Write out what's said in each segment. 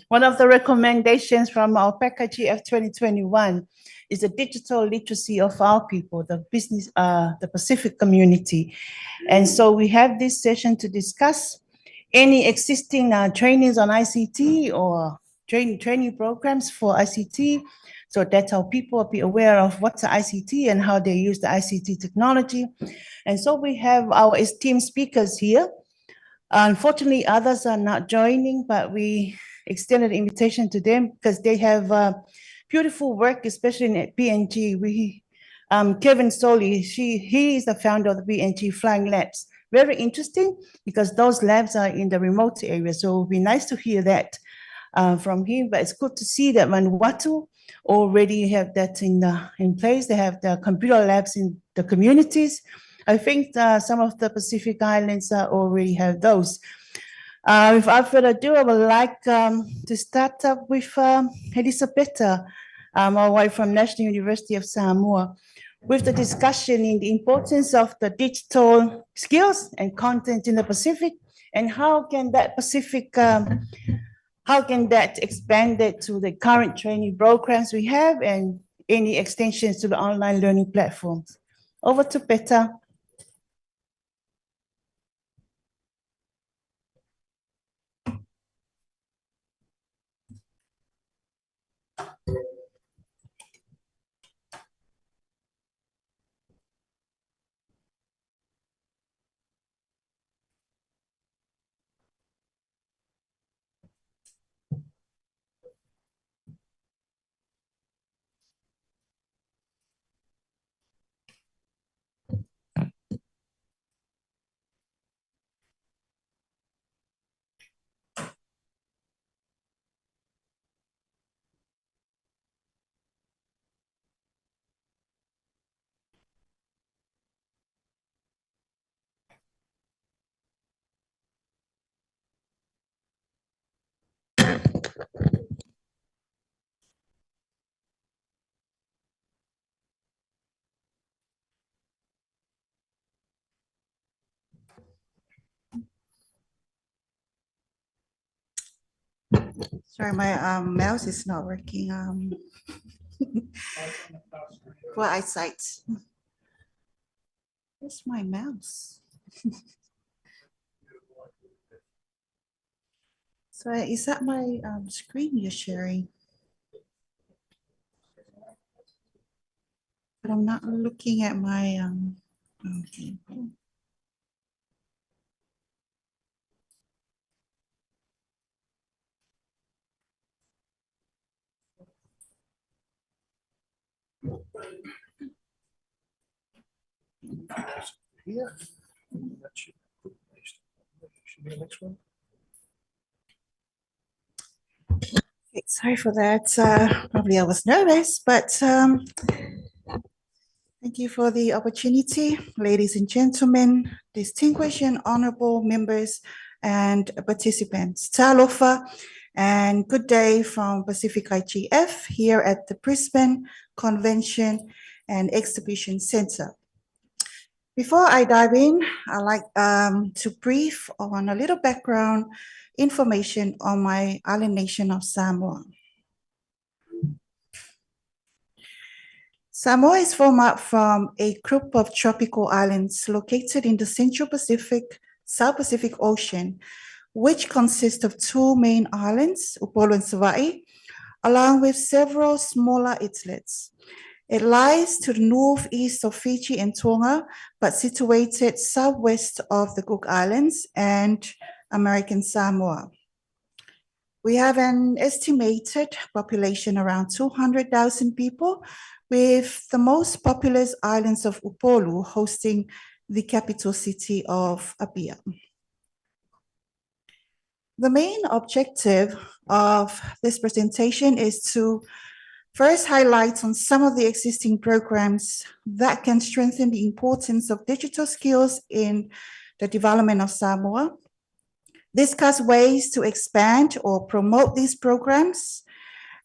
One of the recommendations from our package of 2021 is the digital literacy of our people, the Pacific community. And so we have this session to discuss any existing trainings on ICT or training programs for ICT, so that our people will be aware of what's the ICT and how they use the ICT technology. And so we have our esteemed speakers here. Unfortunately, others are not joining, but we extended an invitation to them because they have beautiful work, especially in PNG. Kevin Soli, he is the founder of the PNG Flying Labs. Very interesting because those labs are in the remote area. So it would be nice to hear that from him. But it's good to see that Vanuatu already have that in place. They have the computer labs in the communities. I think some of the Pacific Islands already have those. Without further ado, I would like to start up with Elisapeta, my wife from National University of Samoa, with the discussion in the importance of the digital skills and content in the Pacific, and how can that expand it to the current training programs we have and any extensions to the online learning platforms. Over to Peta. Sorry, my mouse is not working. Poor eyesight. Where's my mouse? So is that my screen you're sharing? But I'm not looking at my okay. Here. That should be the next one. Okay, sorry for that. Probably I was nervous, but thank you for the opportunity, ladies and gentlemen, distinguished and honorable members and participants. Talofa and good day from Pacific IGF here at the Brisbane Convention and Exhibition Centre. Before I dive in, I'd like to brief on a little background information on my island nation of Samoa. Samoa is formed up from a group of tropical islands located in the Central Pacific, South Pacific Ocean, which consist of two main islands, Upolu and Sarai, along with several smaller islets. It lies to the northeast of Fiji and Tonga, but situated southwest of the Cook Islands and American Samoa. We have an estimated population around 200,000 people, with the most populous islands of Upolu hosting the capital city of Apia. The main objective of this presentation is to first highlight on some of the existing programs that can strengthen the importance of digital skills in the development of Samoa, discuss ways to expand or promote these programs,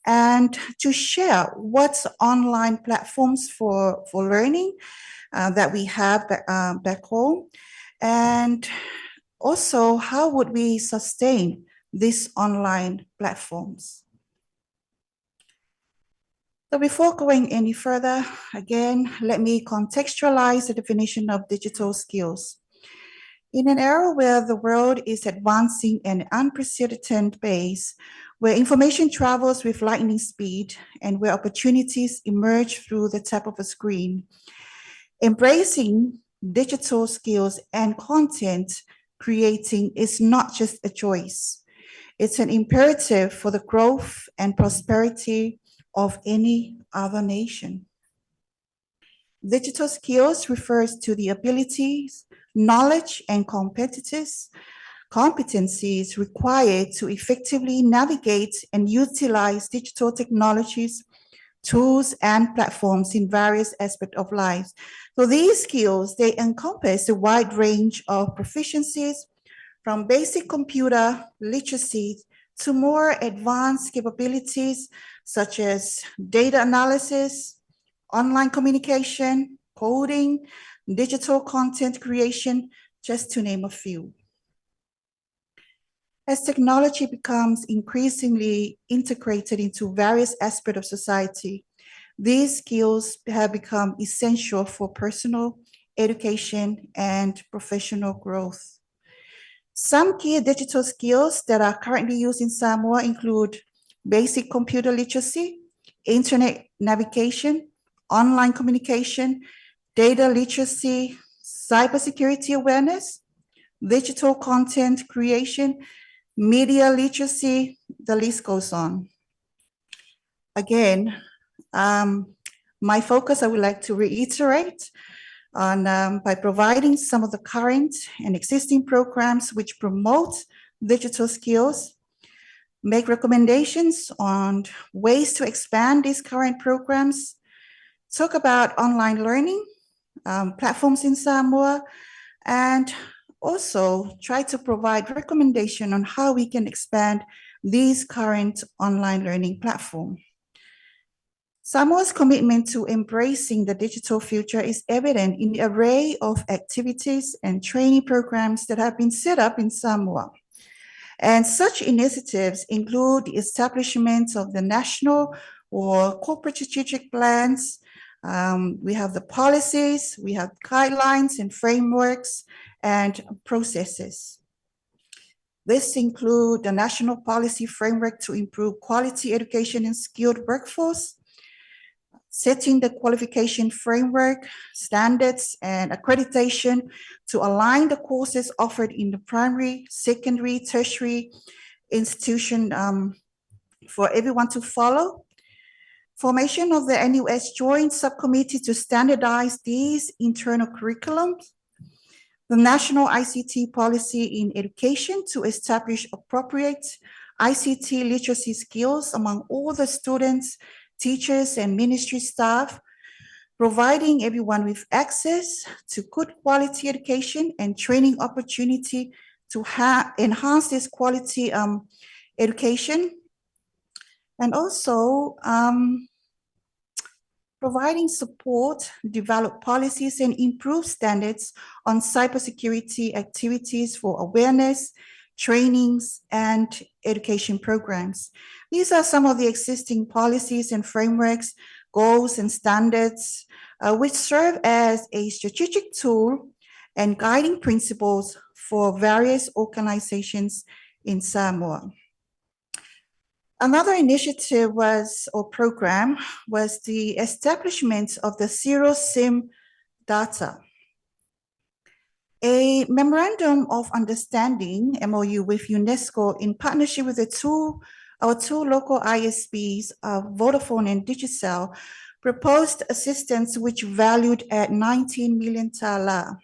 and to share what's online platforms for learning that we have back home, and also how would we sustain these online platforms. So before going any further, again, let me contextualize the definition of digital skills. In an era where the world is advancing at an unprecedented pace, where information travels with lightning speed, and where opportunities emerge through the tap of a screen, embracing digital skills and content creating is not just a choice. It's an imperative for the growth and prosperity of any other nation. Digital skills refers to the abilities, knowledge, and competencies required to effectively navigate and utilize digital technologies, tools, and platforms in various aspects of life. So these skills, they encompass a wide range of proficiencies from basic computer literacy to more advanced capabilities such as data analysis, online communication, coding, digital content creation, just to name a few. As technology becomes increasingly integrated into various aspects of society, these skills have become essential for personal education and professional growth. Some key digital skills that are currently used in Samoa include basic computer literacy, internet navigation, online communication, data literacy, cybersecurity awareness, digital content creation, media literacy, the list goes on. Again, my focus, I would like to reiterate on by providing some of the current and existing programs which promote digital skills, make recommendations on ways to expand these current programs, talk about online learning platforms in Samoa, and also try to provide recommendation on how we can expand these current online learning platforms. Samoa's commitment to embracing the digital future is evident in the array of activities and training programs that have been set up in Samoa. And such initiatives include the establishment of the national or corporate strategic plans. We have the policies, we have guidelines and frameworks and processes. This includes the national policy framework to improve quality education and skilled workforce, setting the qualification framework, standards, and accreditation to align the courses offered in the primary, secondary, tertiary institution for everyone to follow. Formation of the NUS Joint Subcommittee to standardize these internal curriculums. The National ICT Policy in Education to establish appropriate ICT literacy skills among all the students, teachers, and ministry staff, providing everyone with access to good quality education and training opportunity to enhance this quality education. And also providing support, develop policies, and improve standards on cybersecurity activities for awareness, trainings, and education programs. These are some of the existing policies and frameworks, goals and standards, which serve as a strategic tool and guiding principles for various organizations in Samoa. Another initiative program was the establishment of the Zero SIM data. A memorandum of understanding, MOU, with UNESCO in partnership with our two local ISPs, Vodafone and Digicel, proposed assistance which valued at 19 million tala.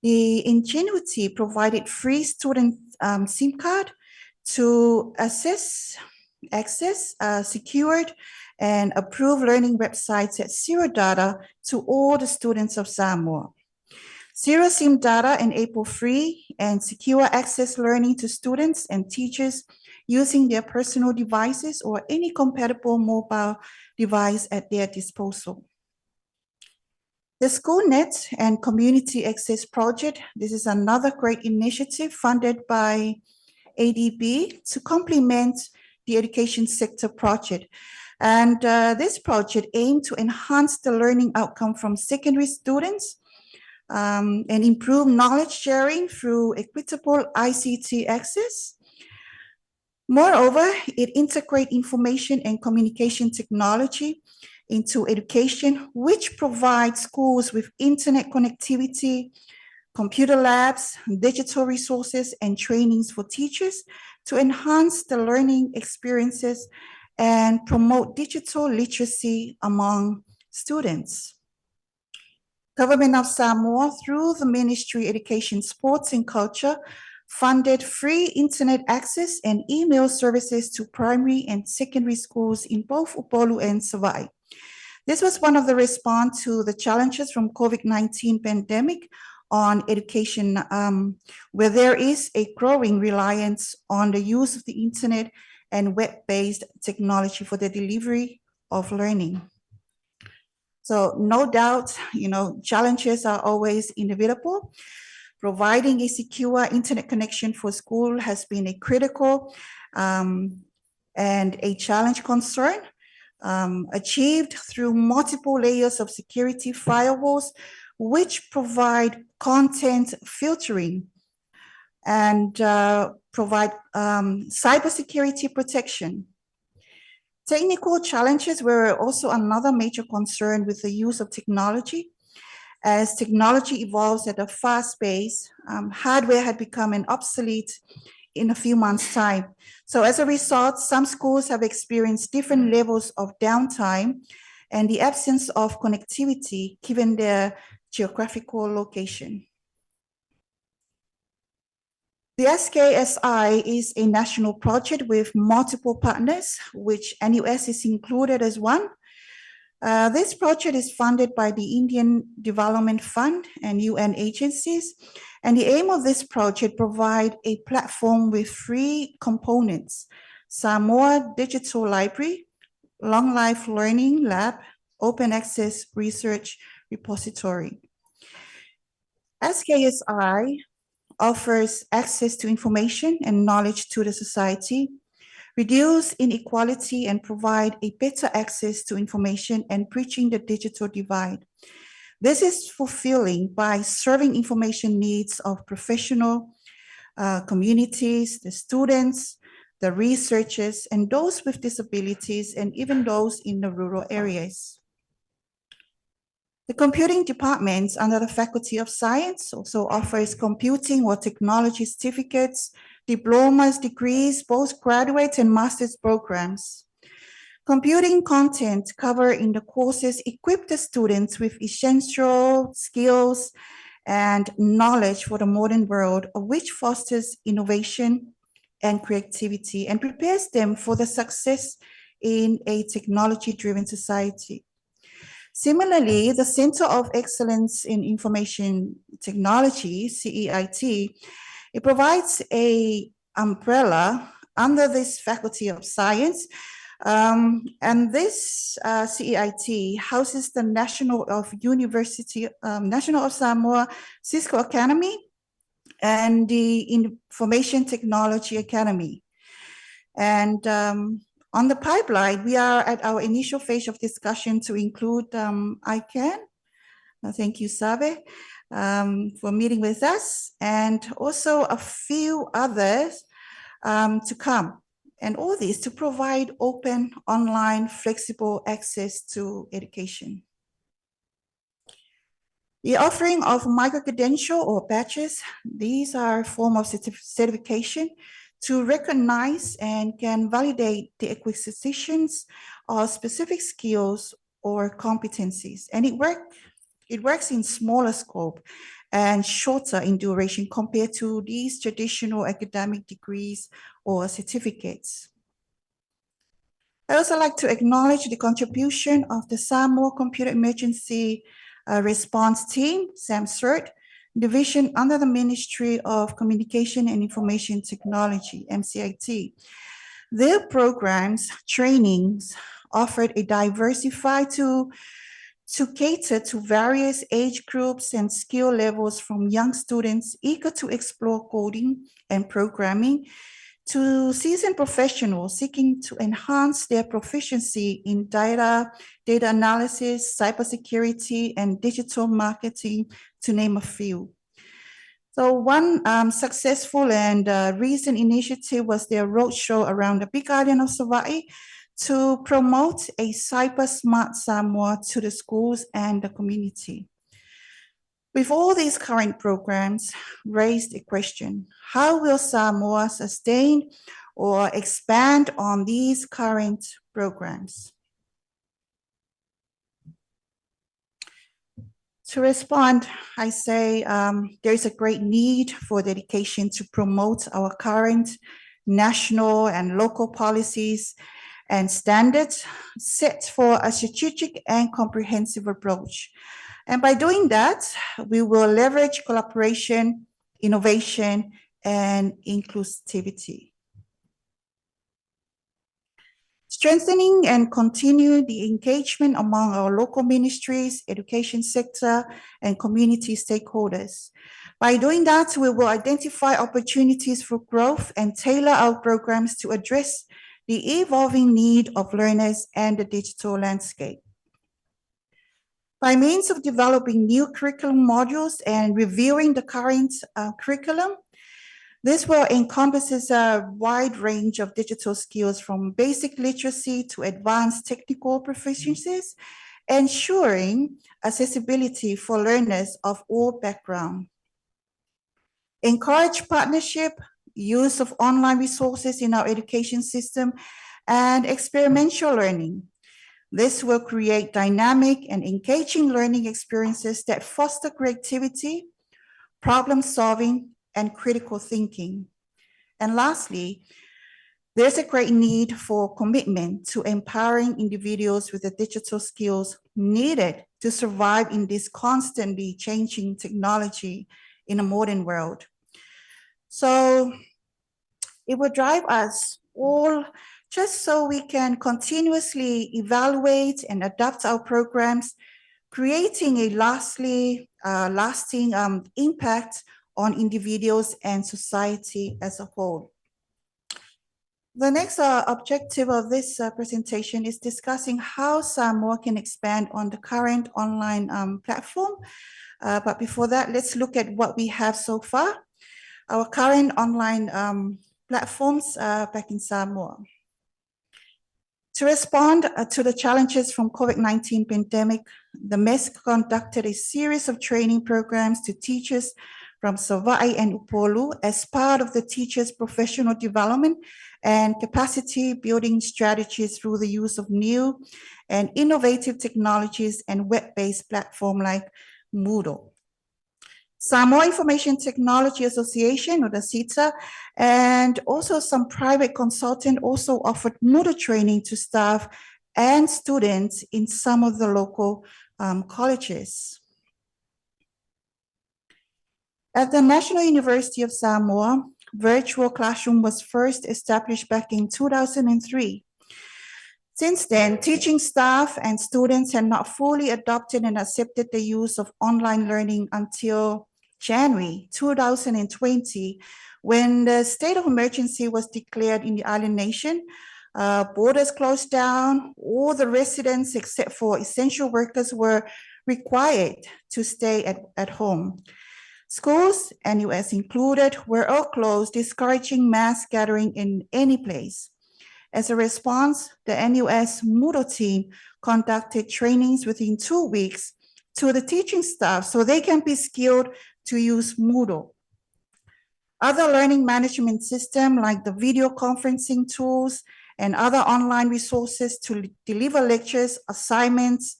The Ingenuity provided free student SIM card to access secured and approved learning websites at zero data to all the students of Samoa. Zero SIM data enable free and secure access learning to students and teachers using their personal devices or any compatible mobile device at their disposal. The SchoolNet and Community Access Project, this is another great initiative funded by ADB to complement the education sector project. And this project aimed to enhance the learning outcome from secondary students and improve knowledge sharing through equitable ICT access. Moreover, it integrates information and communication technology into education, which provides schools with internet connectivity, computer labs, digital resources, and trainings for teachers to enhance the learning experiences and promote digital literacy among students. Government of Samoa, through the Ministry of Education, Sports and Culture, funded free internet access and email services to primary and secondary schools in both Upolu and Sarai. This was one of the response to the challenges from COVID-19 pandemic on education, where there is a growing reliance on the use of the internet and web-based technology for the delivery of learning. So no doubt, challenges are always inevitable. Providing a secure internet connection for school has been a critical and a challenge concern, achieved through multiple layers of security firewalls, which provide content filtering and provide cybersecurity protection. Technical challenges were also another major concern with the use of technology. As technology evolves at a fast pace, hardware had become obsolete in a few months' time. So as a result, some schools have experienced different levels of downtime and the absence of connectivity given their geographical location. The SKSI is a national project with multiple partners, which NUS is included as one. This project is funded by the Indian Development Fund and UN agencies. And the aim of this project provide a platform with 3 components: Samoa Digital Library, Long Life Learning Lab, Open Access Research Repository. SKSI offers access to information and knowledge to the society, reduce inequality, and provide a better access to information and bridging the digital divide. This is fulfilling by serving information needs of professional communities, the students, the researchers, and those with disabilities, and even those in the rural areas. The computing departments under the Faculty of Science also offers computing or technology certificates, diplomas, degrees, postgraduate and master's programs. Computing content covered in the courses equip the students with essential skills and knowledge for the modern world, which fosters innovation and creativity and prepares them for the success in a technology-driven society. Similarly, the Center of Excellence in Information Technology, CEIT, it provides an umbrella under this Faculty of Science, and this CEIT houses the National of Samoa Cisco Academy and the Information Technology Academy. And on the pipeline, we are at our initial phase of discussion to include ICANN. Thank you, Sabe, for meeting with us, and also a few others to come. And all this to provide open, online, flexible access to education. The offering of micro-credential or badges, these are a form of certification to recognize and can validate the acquisitions of specific skills or competencies. And it works in smaller scope and shorter in duration compared to these traditional academic degrees or certificates. I also like to acknowledge the contribution of the Samoa Computer Emergency Response Team, SAMCERT, division under the Ministry of Communication and Information Technology, MCIT. Their programs, trainings offered a diversified to cater to various age groups and skill levels, from young students eager to explore coding and programming to seasoned professionals seeking to enhance their proficiency in data analysis, cybersecurity, and digital marketing, to name a few. So one successful and recent initiative was their roadshow around the Big Island of Sarai to promote a cyber smart Samoa to the schools and the community. With all these current programs raised a question: how will Samoa sustain or expand on these current programs? To respond, I say there is a great need for dedication to promote our current national and local policies and standards set for a strategic and comprehensive approach. And by doing that, we will leverage collaboration, innovation, and inclusivity. Strengthening and continue the engagement among our local ministries, education sector, and community stakeholders. By doing that, we will identify opportunities for growth and tailor our programs to address the evolving need of learners and the digital landscape. By means of developing new curriculum modules and reviewing the current curriculum, this will encompass a wide range of digital skills from basic literacy to advanced technical proficiencies, ensuring accessibility for learners of all backgrounds. Encourage partnership, use of online resources in our education system, and experiential learning. This will create dynamic and engaging learning experiences that foster creativity, problem solving, and critical thinking. And lastly, there's a great need for commitment to empowering individuals with the digital skills needed to survive in this constantly changing technology in a modern world. So it will drive us all just so we can continuously evaluate and adapt our programs, creating a lasting impact on individuals and society as a whole. The next objective of this presentation is discussing how Samoa can expand on the current online platform. But before that, let's look at what we have so far. Our current online platforms back in Samoa. To respond to the challenges from COVID-19 pandemic, the MES conducted a series of training programs to teachers from Sarai and Upolu as part of the teachers' professional development and capacity building strategies through the use of new and innovative technologies and web-based platforms like Moodle. Samoa Information Technology Association, or the SITA, and also some private consultant also offered Moodle training to staff and students in some of the local colleges. At the National University of Samoa, virtual classroom was first established back in 2003. Since then, teaching staff and students had not fully adopted and accepted the use of online learning until January 2020, when the state of emergency was declared in the island nation. Borders closed down, all the residents except for essential workers were required to stay at home. Schools, NUS included, were all closed, discouraging mass gathering in any place. As a response, the NUS Moodle team conducted trainings within 2 weeks to the teaching staff so they can be skilled to use Moodle. Other learning management systems like the video conferencing tools and other online resources to deliver lectures, assignments,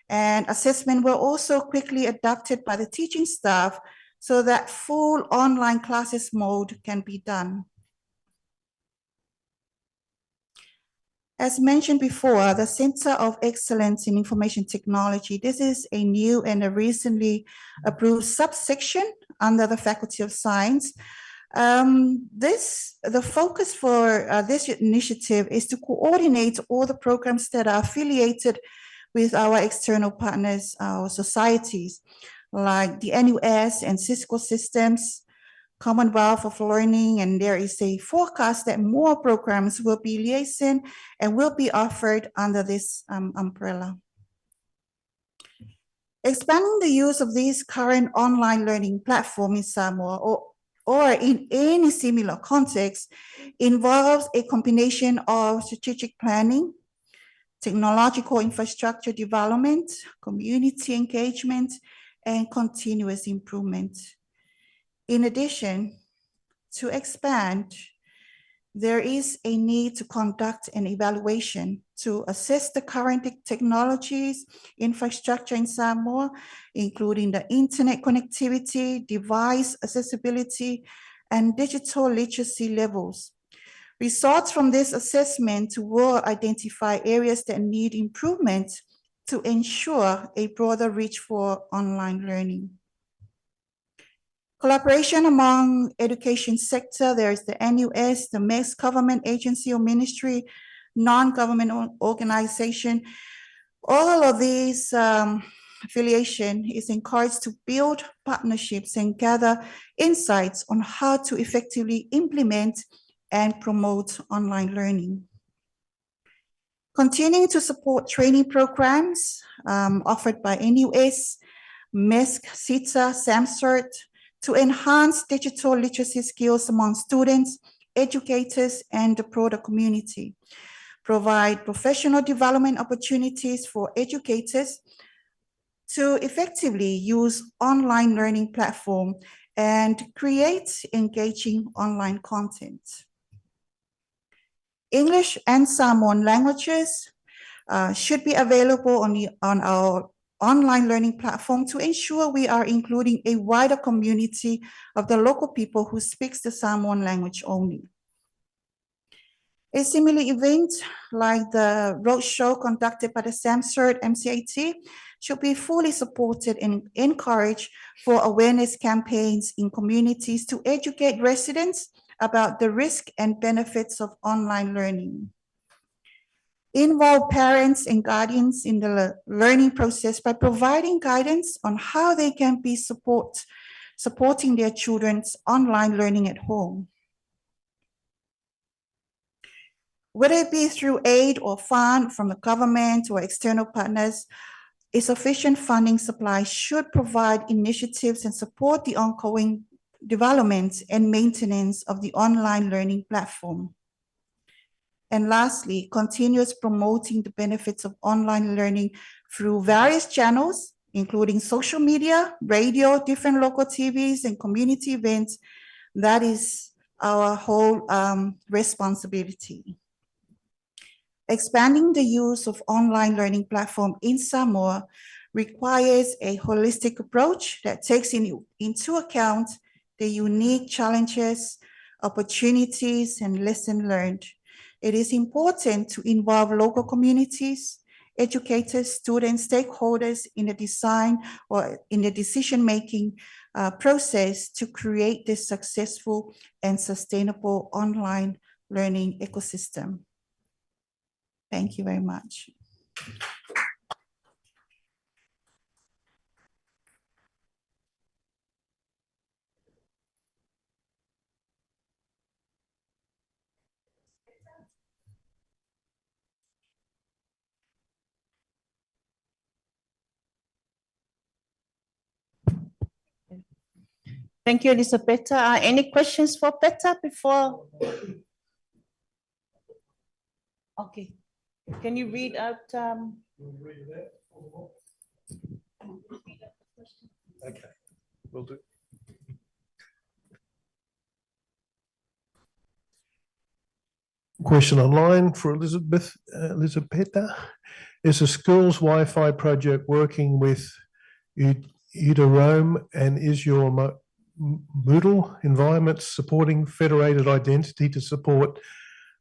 and assessment were also quickly adopted by the teaching staff so that full online classes mode can be done. As mentioned before, the Center of Excellence in Information Technology, this is a new and a recently approved subsection under the Faculty of Science. The focus for this initiative is to coordinate all the programs that are affiliated with our external partners, our societies, like the NUS and Cisco systems, Commonwealth of Learning, and there is a forecast that more programs will be liaisoned and will be offered under this umbrella. Expanding the use of these current online learning platform in Samoa or in any similar context involves a combination of strategic planning, technological infrastructure development, community engagement, and continuous improvement. In addition, to expand, there is a need to conduct an evaluation to assess the current technologies, infrastructure in Samoa, including the internet connectivity, device accessibility, and digital literacy levels. Results from this assessment will identify areas that need improvement to ensure a broader reach for online learning. Collaboration among education sector, there is the NUS, the mixed government agency or ministry, non-government organization. All of these affiliation is encouraged to build partnerships and gather insights on how to effectively implement and promote online learning. Continuing to support training programs offered by NUS, MESC, CITA, SAMCERT, to enhance digital literacy skills among students, educators, and the broader community. Provide professional development opportunities for educators to effectively use online learning platform and create engaging online content. English and Samoan languages should be available on our online learning platform to ensure we are including a wider community of the local people who speaks the Samoan language only. A similar event like the roadshow conducted by the SAMCERT MCAT should be fully supported and encouraged for awareness campaigns in communities to educate residents about the risk and benefits of online learning. Involve parents and guardians in the learning process by providing guidance on how they can be supporting their children's online learning at home. Whether it be through aid or fund from the government or external partners, a sufficient funding supply should provide initiatives and support the ongoing development and maintenance of the online learning platform. And lastly, continuous promoting the benefits of online learning through various channels, including social media, radio, different local TVs, and community events. That is our whole responsibility. Expanding the use of online learning platform in Samoa requires a holistic approach that takes into account the unique challenges, opportunities, and lessons learned. It is important to involve local communities, educators, students, stakeholders in the design or in the decision-making process to create this successful and sustainable online learning ecosystem. Thank you very much. Thank you, Elisapeta. Any questions for Peta before? Okay. Can you read out? Okay, will do. Question online for Elisapeta. Is the school's Wi-Fi project working with Rome, and is your Moodle environment supporting federated identity to support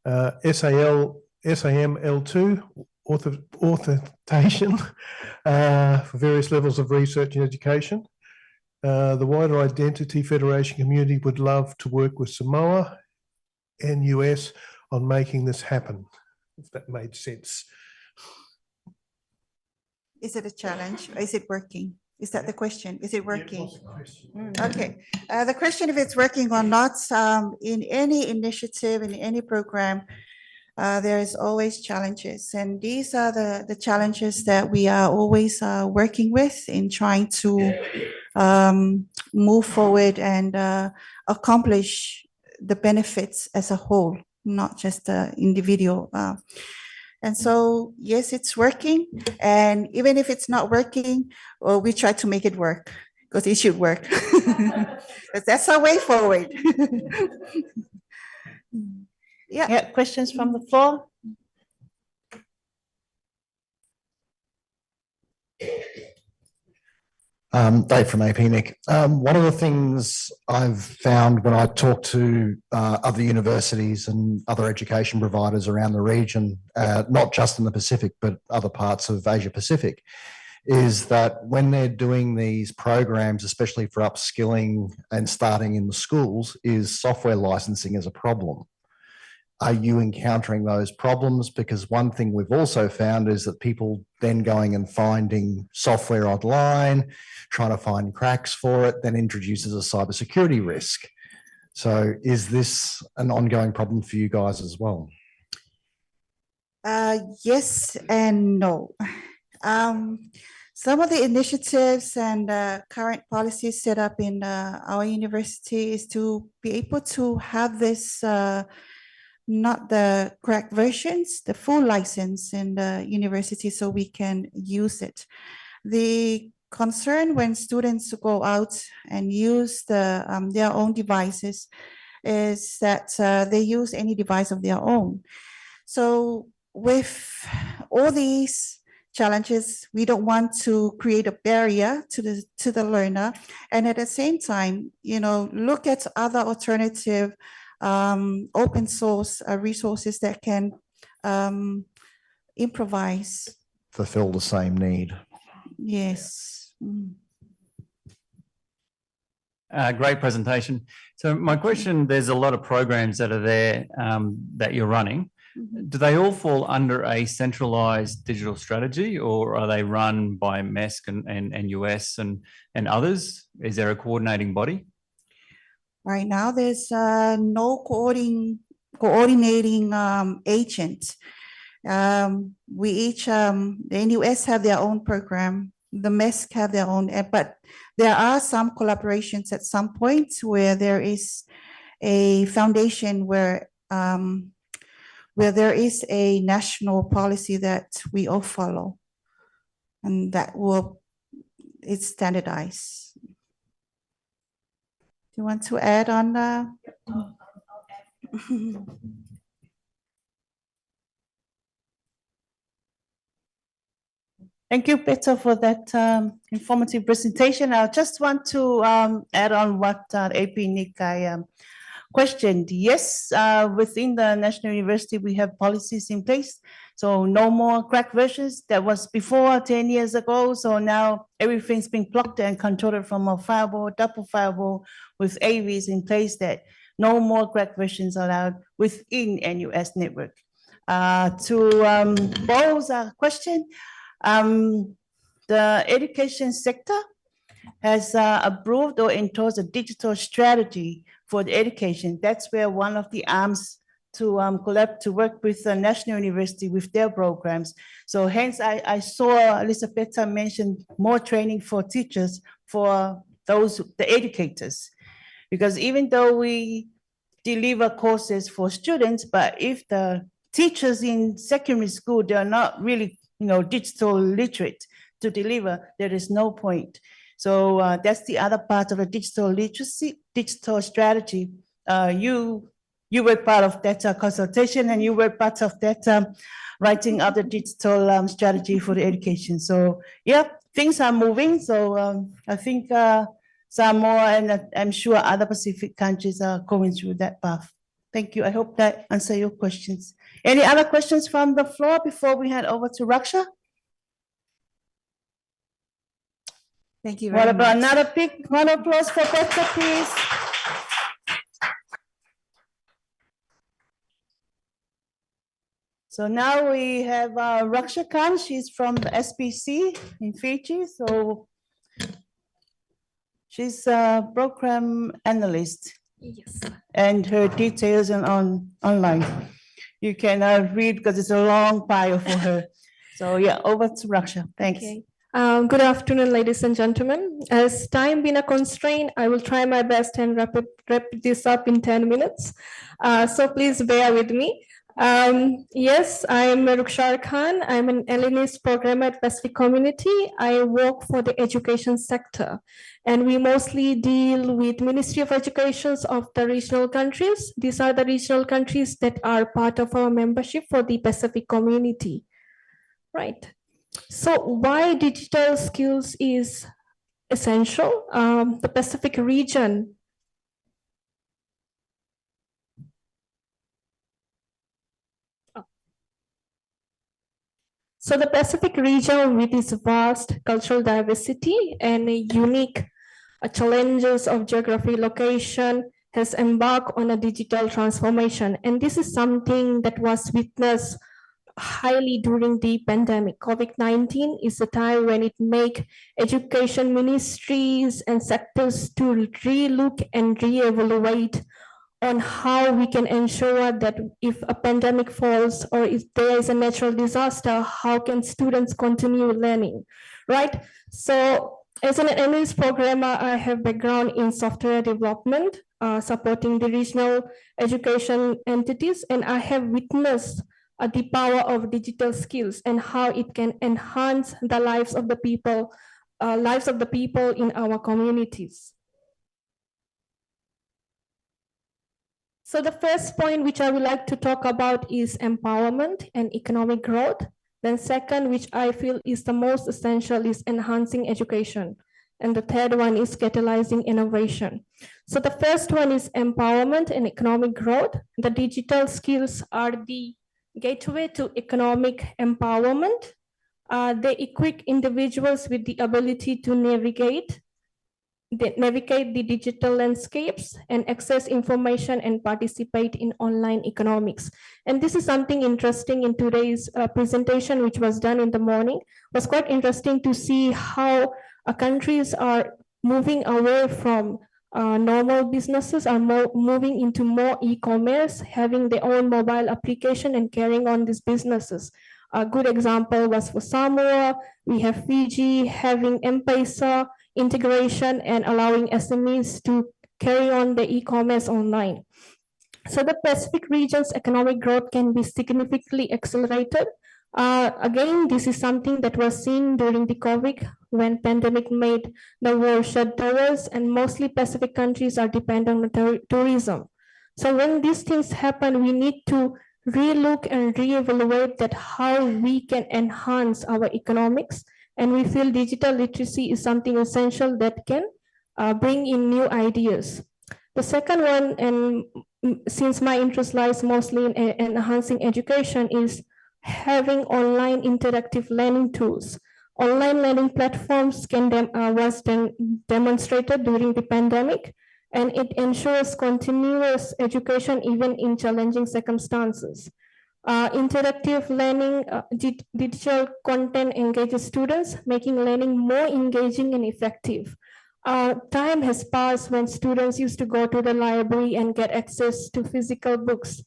SAML2 authentication for various levels of research and education? The wider identity federation community would love to work with Samoa and US on making this happen, if that made sense. Is it a challenge or is it working? Is that the question? Is it working? what's the question? Okay. The question if it's working or not, in any initiative, in any program, there is always challenges. And these are the challenges that we are always working with in trying to move forward and accomplish the benefits as a whole, not just the individual. And so, yes, it's working. And even if it's not working, we try to make it work because it should work. That's our way forward. Yeah. Yeah, questions from the floor? Dave from AP Nick. One of the things I've found when I talk to other universities and other education providers around the region, not just in the Pacific, but other parts of Asia Pacific, is that when they're doing these programs, especially for upskilling and starting in the schools, is software licensing is a problem. Are you encountering those problems? Because one thing we've also found is that people then going and finding software online, trying to find cracks for it, then introduces a cybersecurity risk. So is this an ongoing problem for you guys as well? Yes and no. Some of the initiatives and current policies set up in our university is to be able to have this not the correct versions, the full license in the university so we can use it. The concern when students go out and use their own devices is that they use any device of their own. So with all these challenges, we don't want to create a barrier to the learner, and at the same time, look at other alternative open source resources that can improvise. Fulfill the same need. Yes. Great presentation. So my question, there's a lot of programs that are there that you're running. Do they all fall under a centralized digital strategy, or are they run by MESC and US and others? Is there a coordinating body? Right now, there's no coordinating agent. We each, the NUS have their own program, the MESC have their own, but there are some collaborations at some point where there is a foundation where there is a national policy that we all follow, and that it's standardized. Do you want to add on? Thank you, Peter, for that informative presentation. I just want to add on what AP Nick questioned. Yes, within the National University, we have policies in place. So no more cracked versions. That was before 10 years ago. So now everything's been plugged and controlled from a firewall, double firewall with AVs in place, that no more cracked versions allowed within NUS network. To Bo's question, the education sector has approved or endorsed a digital strategy for the education. That's where one of the arms to collab to work with the National University with their programs. So hence I saw Elisapeta mention more training for teachers, for the educators, because even though we deliver courses for students, but if the teachers in secondary school, they're not really digital literate to deliver, there is no point. So that's the other part of the digital literacy, digital strategy. You were part of that consultation, and you were part of that writing of the digital strategy for the education. So yeah, things are moving. So I think Samoa and I'm sure other Pacific countries are going through that path. Thank you. I hope that answers your questions. Any other questions from the floor before we head over to Rukshar? Thank you very What about much. another big round of applause for Petra, please? So now we have Rukshar Khan. She's from the SPC in Fiji. So She's a program analyst Yes. and her details are online. You can read because it's a long bio for her. So yeah, over to Rukshar. Thanks. Okay. Good afternoon, ladies and gentlemen. As time being a constraint, I will try my best and wrap this up in 10 minutes. So please bear with me. Yes, I am Rukshar Khan. I'm an Analyst programmer at Pacific Community. I work for the education sector, and we mostly deal with Ministry of Educations of the regional countries. These are the regional countries that are part of our membership for the Pacific Community. Right. So why digital skills is essential? The Pacific region. So the Pacific region, with its vast cultural diversity and unique challenges of geography location, has embarked on a digital transformation. And this is something that was witnessed highly during the pandemic. COVID-19 is a time when it make education ministries and sectors to re-look and re-evaluate on how we can ensure that if a pandemic falls or if there is a natural disaster, how can students continue learning, right? So as an analyst programmer, I have background in software development, supporting the regional education entities, and I have witnessed the power of digital skills and how it can enhance the lives of the people in our communities. So the first point which I would like to talk about is empowerment and economic growth. Then second, which I feel is the most essential, is enhancing education. And the third one is catalyzing innovation. So the first one is empowerment and economic growth. The digital skills are the gateway to economic empowerment. They equip individuals with the ability to navigate the digital landscapes and access information and participate in online economics. And this is something interesting in today's presentation, which was done in the morning. It was quite interesting to see how countries are moving away from normal businesses, are moving into more e-commerce, having their own mobile application and carrying on these businesses. A good example was for Samoa. We have Fiji having M-Pesa integration and allowing SMEs to carry on the e-commerce online. So the Pacific region's economic growth can be significantly accelerated. Again, this is something that was seen during the COVID when pandemic made the world shut doors, and mostly Pacific countries are dependent on tourism. So when these things happen, we need to relook and reevaluate that how we can enhance our economics. And we feel digital literacy is something essential that can bring in new ideas. The second one, and since my interest lies mostly in enhancing education, is having online interactive learning tools. Online learning platforms was demonstrated during the pandemic, and it ensures continuous education even in challenging circumstances. Interactive learning, digital content engages students, making learning more engaging and effective. Time has passed when students used to go to the library and get access to physical books.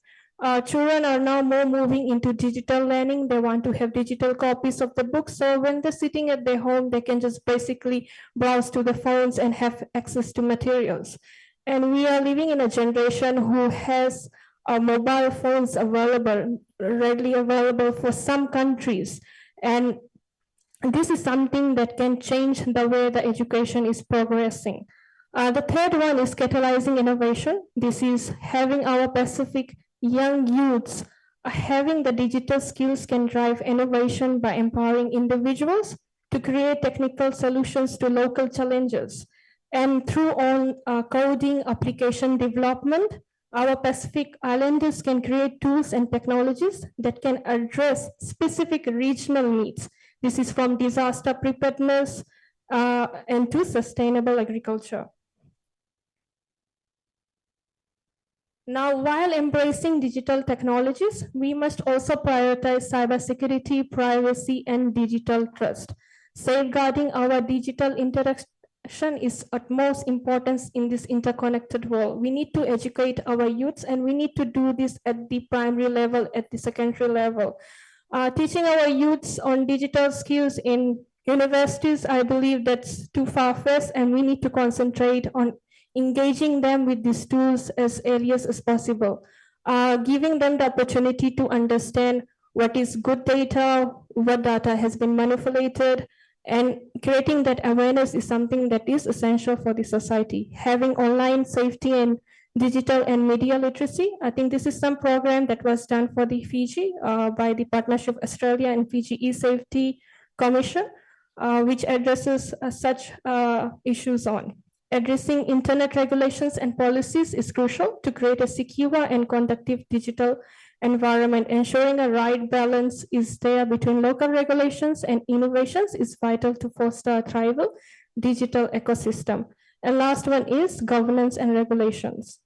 Children are now more moving into digital learning. They want to have digital copies of the books. So when they're sitting at their home, they can just basically browse to the phones and have access to materials. And we are living in a generation who has mobile phones readily available for some countries. And this is something that can change the way the education is progressing. The third one is catalyzing innovation. This is having our Pacific young youths having the digital skills can drive innovation by empowering individuals to create technical solutions to local challenges. And through coding application development, our Pacific Islanders can create tools and technologies that can address specific regional needs. This is from disaster preparedness and to sustainable agriculture. Now, while embracing digital technologies, we must also prioritize cybersecurity, privacy, and digital trust. Safeguarding our digital is utmost importance in this interconnected world. We need to educate our youths, and we need to do this at the primary level, at the secondary level. Teaching our youths on digital skills in universities, I believe that's too far-fetched, and we need to concentrate on engaging them with these tools as early as possible, giving them the opportunity to understand what is good data, what data has been manipulated, and creating that awareness is something that is essential for the society. Having online safety and digital and media literacy, I think this is some program that was done for the Fiji by the Partnership of Australia and Fiji E-Safety Commission, which addresses such issues on. Addressing internet regulations and policies is crucial to create a secure and conducive digital environment. Ensuring a right balance is there between local regulations and innovations is vital to foster a thriving digital ecosystem. And last one is governance and regulations.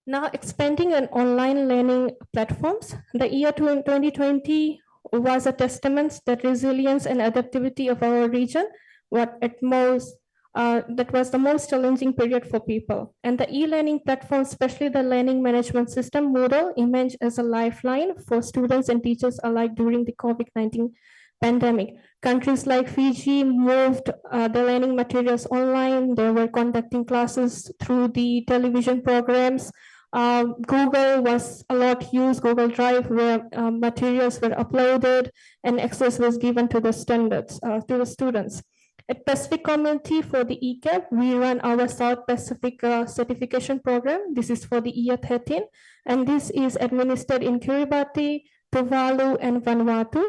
Now, expanding on online learning platforms, the year 2020 was a testament that resilience and adaptability of our region, that was the most challenging period for people. And the e-learning platform, especially the learning management system model, emerged as a lifeline for students and teachers alike during the COVID-19 pandemic. Countries like Fiji moved the learning materials online. They were conducting classes through the television programs. Google was a lot used, Google Drive, where materials were uploaded and access was given to the students. At Pacific Community for the ECAP, we run our South Pacific certification program. This is for the year 13, and this is administered in Kiribati, Tuvalu, and Vanuatu.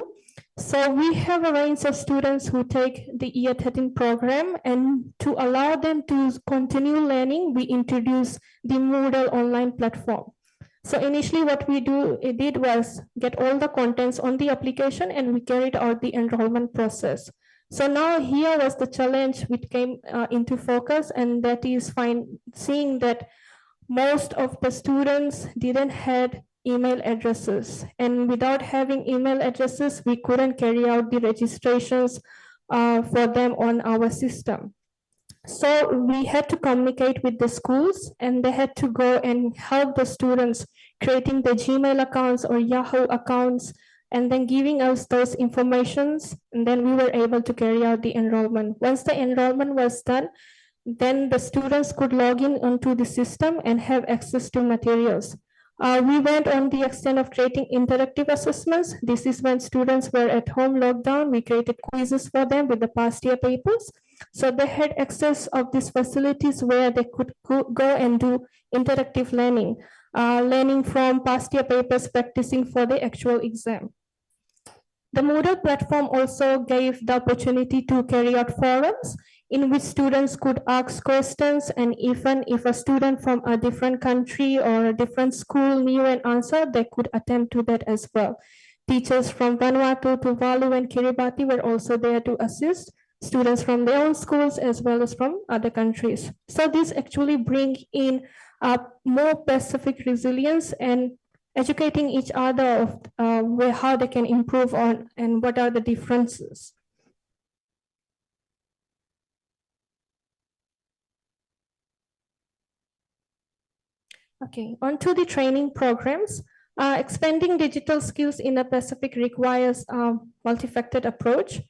So we have a range of students who take the year 13 program, and to allow them to continue learning, we introduce the Moodle online platform. So initially what we did was get all the contents on the application, and we carried out the enrollment process. So now here was the challenge which came into focus, and that is seeing that most of the students didn't have email addresses, and without having email addresses, we couldn't carry out the registrations for them on our system. So we had to communicate with the schools, and they had to go and help the students creating the Gmail accounts or Yahoo accounts, and then giving us those informations, and then we were able to carry out the enrollment. Once the enrollment was done, then the students could log in onto the system and have access to materials. We went on the extent of creating interactive assessments. This is when students were at home lockdown. We created quizzes for them with the past year papers. So they had access of these facilities where they could go and do interactive learning, learning from past year papers, practicing for the actual exam. The Moodle platform also gave the opportunity to carry out forums in which students could ask questions, and even if a student from a different country or a different school knew an answer, they could attempt to that as well. Teachers from Vanuatu, Tuvalu, and Kiribati were also there to assist students from their own schools as well as from other countries. So this actually bring in more Pacific resilience and educating each other of how they can improve on and what are the differences. Okay, on to the training programs. Expanding digital skills in the Pacific requires a multifaceted approach.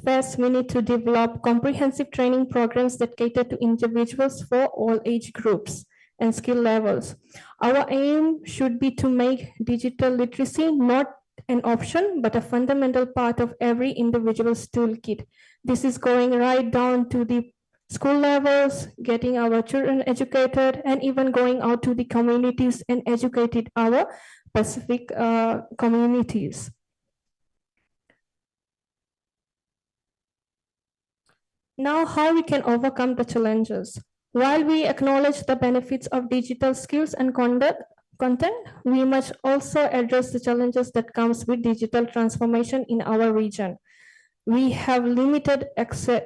First, we need to develop comprehensive training programs that cater to individuals for all age groups and skill levels. Our aim should be to make digital literacy not an option, but a fundamental part of every individual's toolkit. This is going right down to the school levels, getting our children educated, and even going out to the communities and educating our Pacific communities. Now, how we can overcome the challenges. While we acknowledge the benefits of digital skills and content, we must also address the challenges that comes with digital transformation in our region. We have limited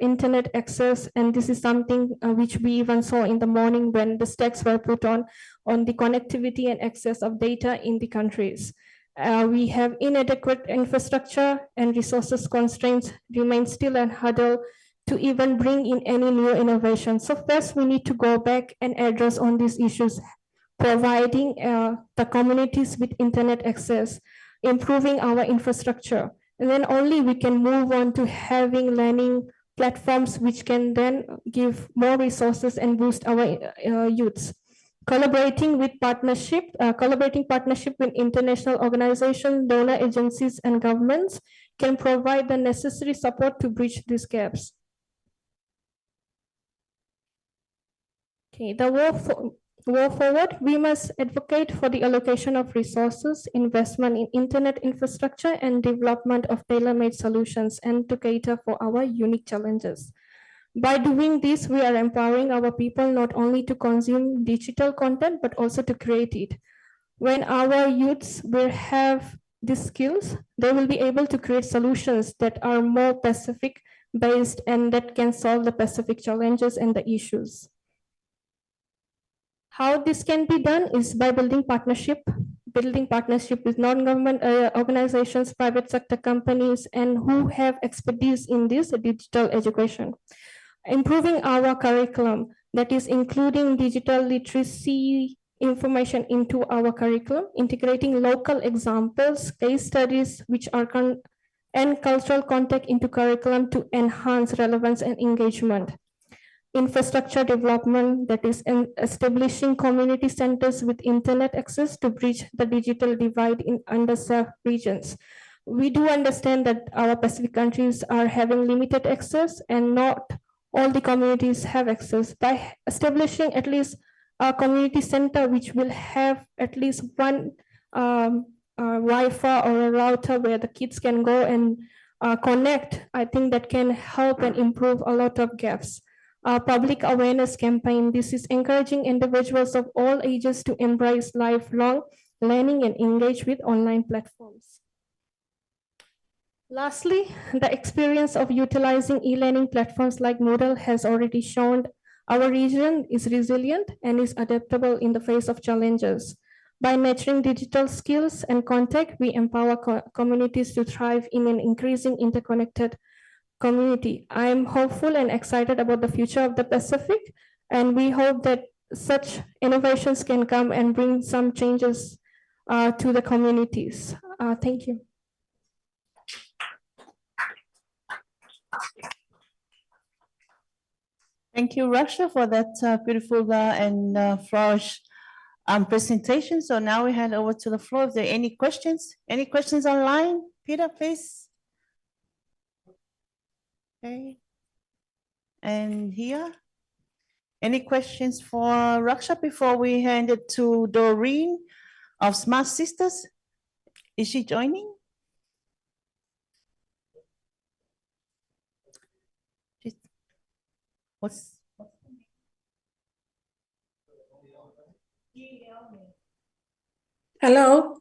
internet access, and this is something which we even saw in the morning when the stakes were put on the connectivity and access of data in the countries. We have inadequate infrastructure and resources constraints remain still a hurdle to even bring in any new innovation. So first, we need to go back and address on these issues, providing the communities with internet access, improving our infrastructure, and then only we can move on to having learning platforms which can then give more resources and boost our youths. Collaborating partnership with international organizations, donor agencies, and governments can provide the necessary support to bridge these gaps. Okay, the way forward, we must advocate for the allocation of resources, investment in internet infrastructure, and development of tailor-made solutions, and to cater for our unique challenges. By doing this, we are empowering our people not only to consume digital content, but also to create it. When our youths will have these skills, they will be able to create solutions that are more Pacific based and that can solve the Pacific challenges and the issues. How this can be done is by building partnership with non-government organizations, private sector companies, and who have expertise in this digital education. Improving our curriculum, that is including digital literacy information into our curriculum, integrating local examples, case studies, which are and cultural context into curriculum to enhance relevance and engagement. Infrastructure development, that is establishing community centers with internet access to bridge the digital divide in underserved regions. We do understand that our Pacific countries are having limited access and not all the communities have access. By establishing at least a community center which will have at least one Wi-Fi or a router where the kids can go and connect, I think that can help and improve a lot of gaps. Public awareness campaign, this is encouraging individuals of all ages to embrace lifelong learning and engage with online platforms. Lastly, the experience of utilizing e-learning platforms like Moodle has already shown our region is resilient and is adaptable in the face of challenges. By nurturing digital skills and contact, we empower communities to thrive in an increasing interconnected community. I am hopeful and excited about the future of the Pacific, and we hope that such innovations can come and bring some changes to the communities. Thank you. Thank you, Rukshar, for that beautiful and flourish presentation. So now we hand over to the floor. If there are any questions? Any questions online? Peter, please. Okay. And here? Any questions for Rukshar before we hand it to Doreen of Smart Sistas? Is she joining? What's Hello.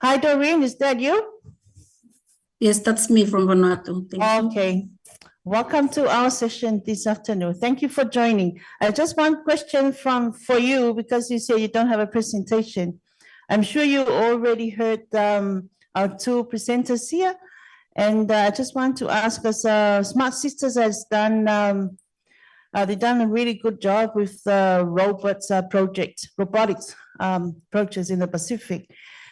Hi, Doreen, is that you? Yes, that's me from Vanuatu. Thank you. Okay. Welcome to our session this afternoon. Thank you for joining. Just one question for you, because you say you don't have a presentation. I'm sure you already heard our two presenters here. And I just want to ask us, Smart Sistas has done, they've done a really good job with the robotics projects in the Pacific.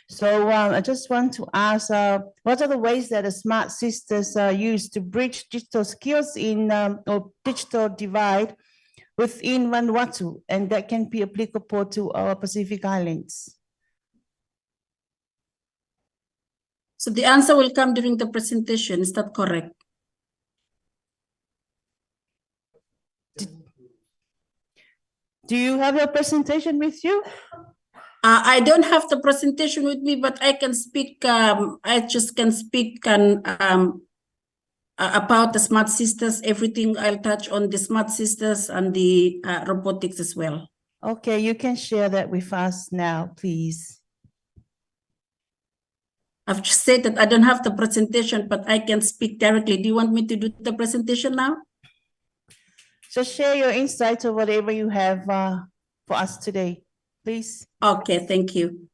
So I just want to ask, what are the ways that the Smart Sistas use to bridge digital skills in or digital divide within Vanuatu, and that can be applicable to our Pacific Islands? So the answer will come during the presentation. Is that correct? Do you have your presentation with you? I don't have the presentation with me, but I can speak. I just can speak about the Smart Sistas. Everything I'll touch on the Smart Sistas and the robotics as well. Okay, you can share that with us now, please. I've just said that I don't have the presentation, but I can speak directly. Do you want me to do the presentation now? So share your insights or whatever you have for us today. please. Okay, thank you.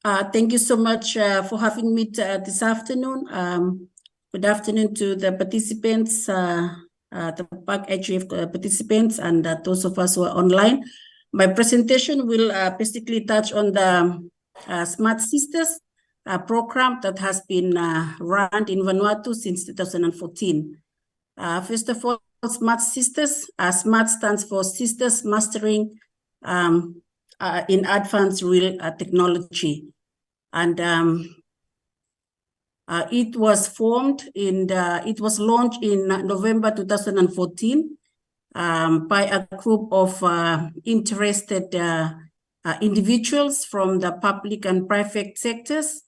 Thank you so much for having me this afternoon. Good afternoon to the participants, the PAC HUF participants, and those of us who are online. My presentation will basically touch on the Smart Sistas program that has been run in Vanuatu since 2014. First of all, Smart Sistas. SMART stands for Sisters Mastering in Advanced Real Technology. And it was it was launched in November 2014 by a group of interested individuals from the public and private sectors.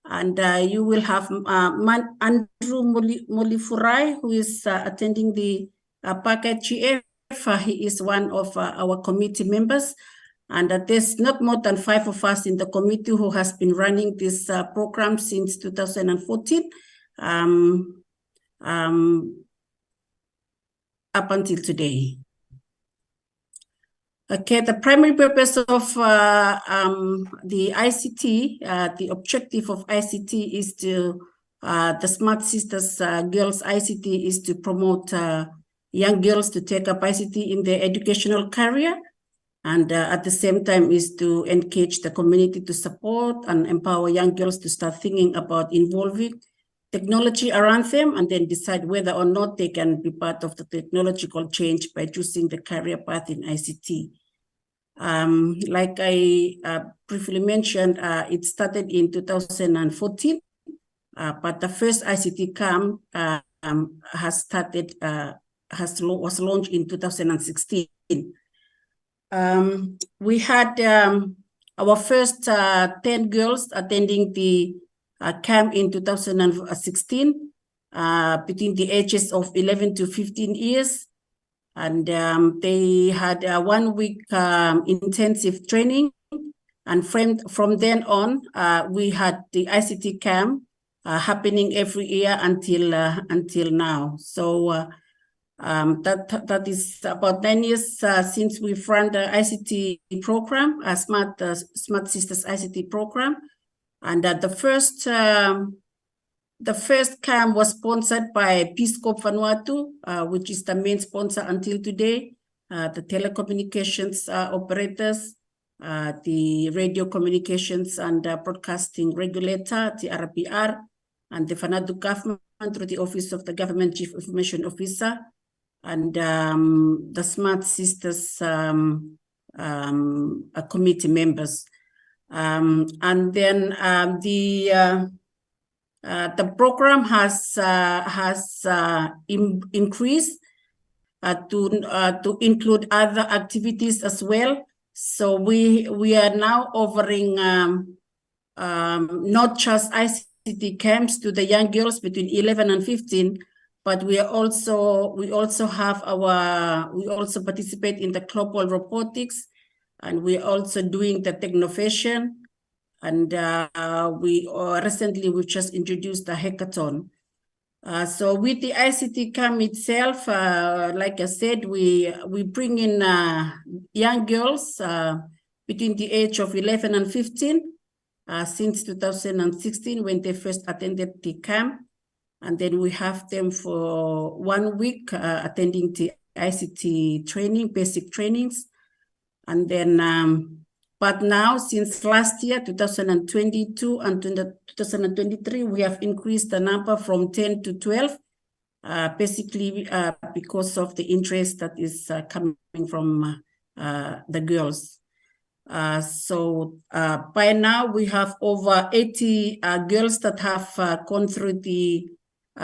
And you will have Andrew Molifurai, who is attending the PAC HUF. He is one of our committee members. And there's not more than 5 of us in the committee who has been running this program since 2014 up until today. Okay, the primary purpose of the ICT, the objective of ICT is to, the Smart Sistas Girls ICT is to promote young girls to take up ICT in their educational career, and at the same time is to engage the community to support and empower young girls to start thinking about involving technology around them and then decide whether or not they can be part of the technological change by choosing the career path in ICT. Like I briefly mentioned, it started in 2014, but the first ICT camp was launched in 2016. We had our first 10 girls attending the camp in 2016 between the ages of 11 to 15 years. And they had a 1 week intensive training. And from then on, we had the ICT camp happening every year until now. So that is about 9 years since we've run the ICT program, Smart Sistas ICT program. And the first camp was sponsored by Peace Corps Vanuatu, which is the main sponsor until today, the telecommunications operators, the radio communications and broadcasting regulator, the RPR, and the Vanuatu government through the Office of the Government Chief Information Officer, and the Smart Sistas committee members. And then the program has increased to include other activities as well. So we are now offering not just ICT camps to the young girls between 11 and 15, but we also participate in the global robotics, and we're also doing the technovation. And recently we've just introduced a hackathon. So with the ICT camp itself, like I said, we bring in young girls between the age of 11 and 15 since 2016 when they first attended the camp. And then we have them for 1 week attending the ICT training, basic trainings. And then, but now since last year, 2022 and 2023, we have increased the number from 10 to 12, basically because of the interest that is coming from the girls. So by now we have over 80 girls that have gone through the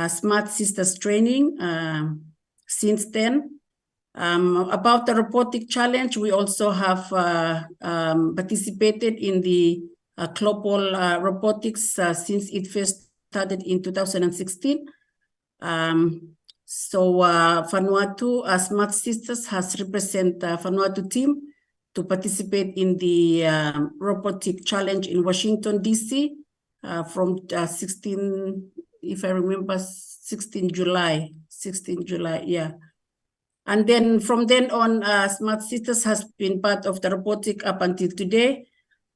Smart Sistas training since then. About the robotic challenge, we also have participated in the global robotics since it first started in 2016. So Vanuatu, Smart Sistas has represented the Vanuatu team to participate in the robotic challenge in Washington, DC from 16, if I remember, 16 July, yeah. And then from then on, Smart Sistas has been part of the robotic up until today.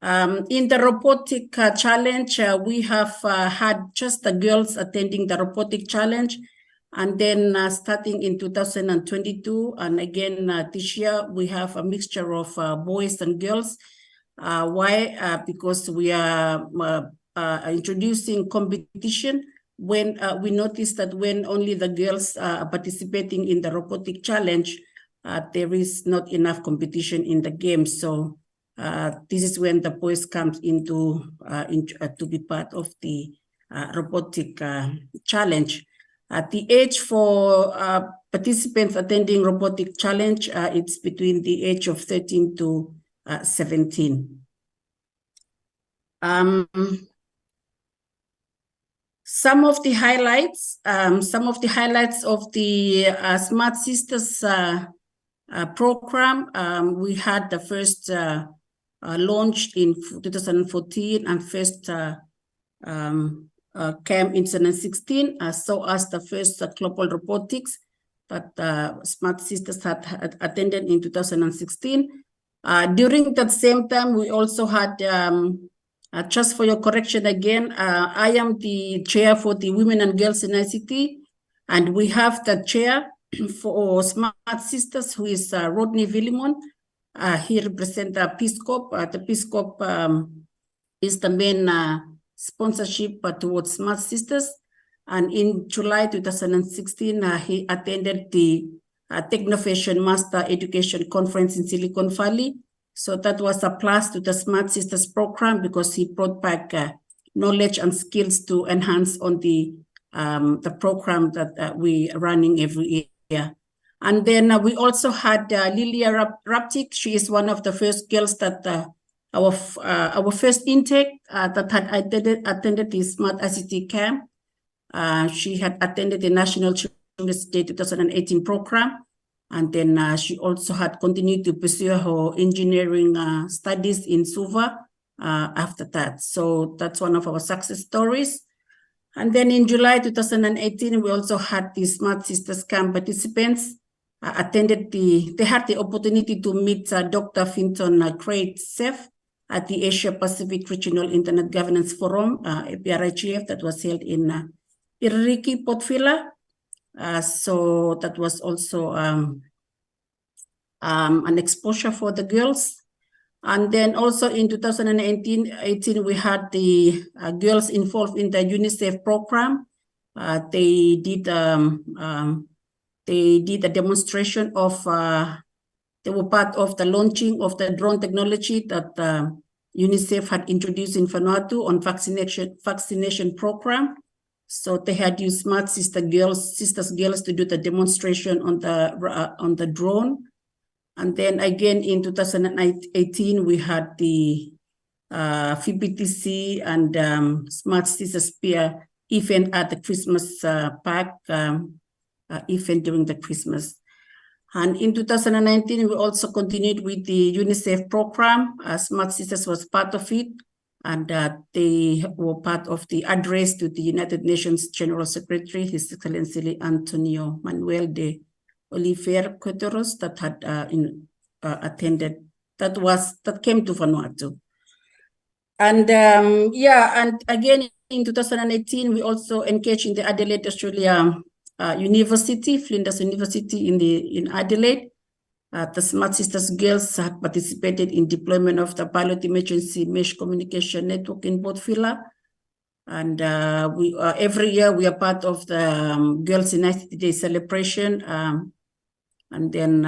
In the robotic challenge, we have had just the girls attending the robotic challenge. And then starting in 2022, and again this year, we have a mixture of boys and girls. Why? Because we are introducing competition. When we noticed that when only the girls are participating in the robotic challenge, there is not enough competition in the game. So this is when the boys comes into to be part of the robotic challenge. The age for participants attending robotic challenge, it's between the age of 13 to 17. Some of the highlights of the Smart Sistas program, we had the first launched in 2014 and first camp in 2016, so as the first global robotics that Smart Sistas had attended in 2016. During that same time, we also had, just for your correction again, I am the chair for the Women and Girls in ICT, and we have the chair for Smart Sistas, who is Rodney Villimon. He represents the Peace Corps. The Peace Corps is the main sponsorship towards Smart Sistas. And in July 2016, he attended the Technofashion Master Education Conference in Silicon Valley. So that was a plus to the Smart Sistas program because he brought back knowledge and skills to enhance on the program that we are running every year. And then we also had Lilia Raptik. She is one of the first girls that our first intake that had attended the Smart ICT camp. She had attended the National Children's Day 2018 program. And then she also had continued to pursue her engineering studies in Suva after that. So that's one of our success stories. And then in July 2018, we also had the Smart Sistas camp participants they had the opportunity to meet Dr. Finton Craig Sef at the Asia Pacific Regional Internet Governance Forum, APRIGF, that was held in Iririki, Port Vila. So that was also an exposure for the girls. And then also in 2018, we had the girls involved in the UNICEF program. They did a demonstration of, they were part of the launching of the drone technology that UNICEF had introduced in Vanuatu on vaccination program. So they had used Smart Sistas girls to do the demonstration on the drone. And then again in 2018, we had the VPTC and Smart Sistas Peer event at the Christmas park event during the Christmas. And in 2019, we also continued with the UNICEF program. Smart Sistas was part of it, and they were part of the address to the United Nations General Secretary, His Excellency Antonio Manuel de Oliveira Coteros, that had attended, that came to Vanuatu. And and again in 2018, we also engaged in the Adelaide, Australia University, Flinders University in Adelaide. The Smart Sistas girls had participated in deployment of the pilot emergency mesh communication network in Port Vila. And we every year we are part of the Girls in ICT Day celebration. And then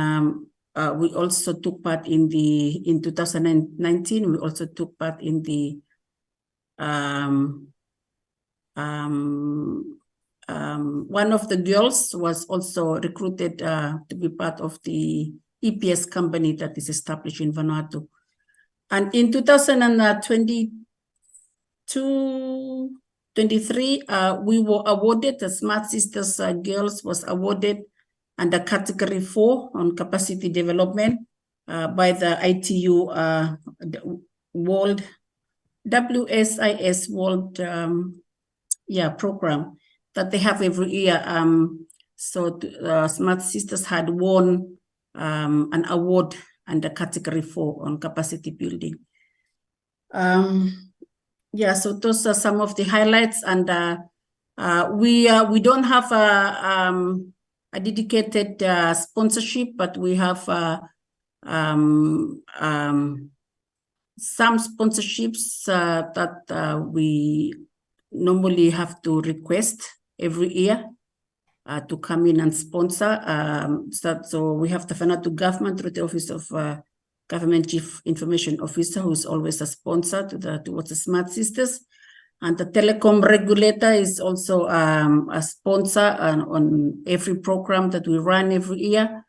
we also took part in 2019, we also took part in the one of the girls was also recruited to be part of the EPS company that is established in Vanuatu. And in 2023, we were awarded, the Smart Sistas girls was awarded under category 4 on capacity development by the ITU World, WSIS World program that they have every year. So Smart Sistas had won an award under category 4 on capacity building. Yeah, so those are some of the highlights, and we don't have a dedicated sponsorship, but we have some sponsorships that we normally have to request every year to come in and sponsor. So we have the Vanuatu government through the Office of Government Chief Information Officer, who is always a sponsor towards the Smart Sistas. And the telecom regulator is also a sponsor on every program that we run every year.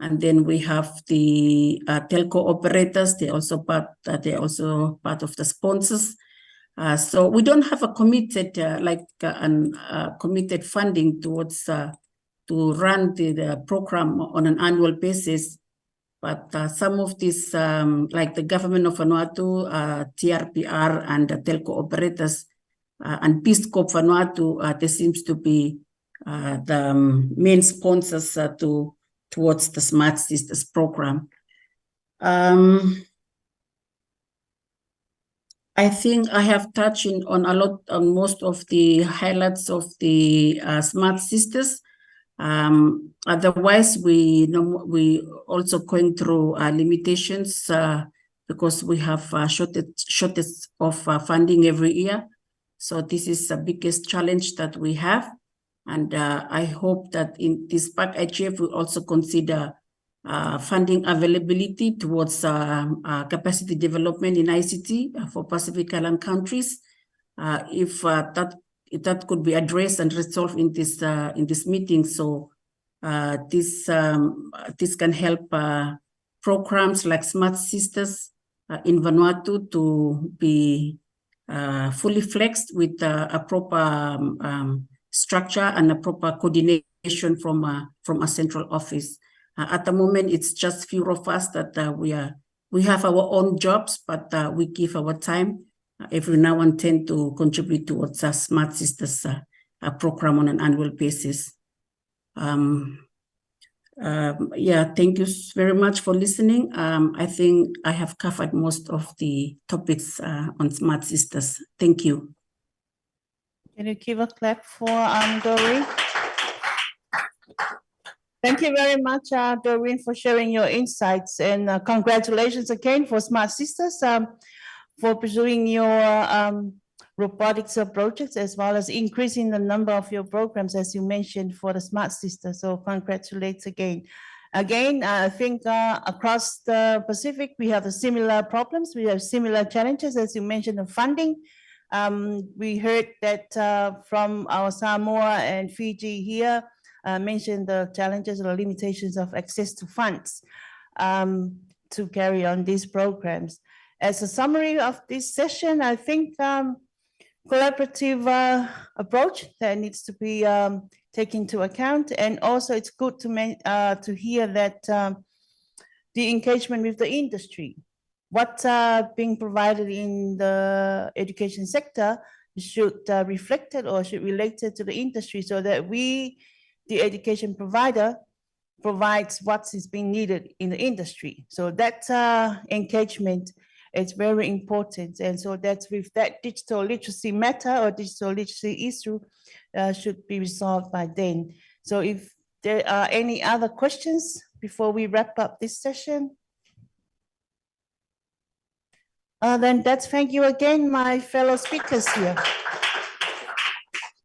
And then we have the telco operators. They're also part part of the sponsors. So we don't have a committed committed funding towards to run the program on an annual basis. But some of these, like the government of Vanuatu, TRPR, and the telco operators, and Peace Corps Vanuatu, there seems to be the main sponsors towards the Smart Sistas program. I think I have touched on most of the highlights of the Smart Sistas. Otherwise, we also going through limitations because we have shortage of funding every year. So this is the biggest challenge that we have. And I hope that in this PAC IGF will also consider funding availability towards capacity development in ICT for Pacific Island countries. If that could be addressed and resolved in this meeting, so this can help programs like Smart Sistas in Vanuatu to be fully flexed with a proper structure and a proper coordination from a central office. At the moment, it's just few of us that we have our own jobs, but we give our time every now and then to contribute towards a Smart Sistas program on an annual basis. Yeah, thank you very much for listening. I think I have covered most of the topics on Smart Sistas. Thank you. Can you give a clap for Doreen? Thank you very much, Doreen, for sharing your insights, and congratulations again for Smart Sistas for pursuing your robotics projects, as well as increasing the number of your programs, as you mentioned, for the Smart Sistas. So congratulations again. Again, I think across the Pacific, we have similar problems. We have similar challenges, as you mentioned, the funding. We heard that from our Samoa and Fiji here, mentioned the challenges or limitations of access to funds to carry on these programs. As a summary of this session, I think collaborative approach that needs to be taken into account, and also it's good to hear that the engagement with the industry, what's being provided in the education sector should reflect it or should relate it to the industry, so that we, the education provider, provides what is being needed in the industry. So that engagement is very important. And so that's with that digital literacy matter or digital literacy issue should be resolved by then. So if there are any other questions before we wrap up this session, then that's thank you again, my fellow speakers here.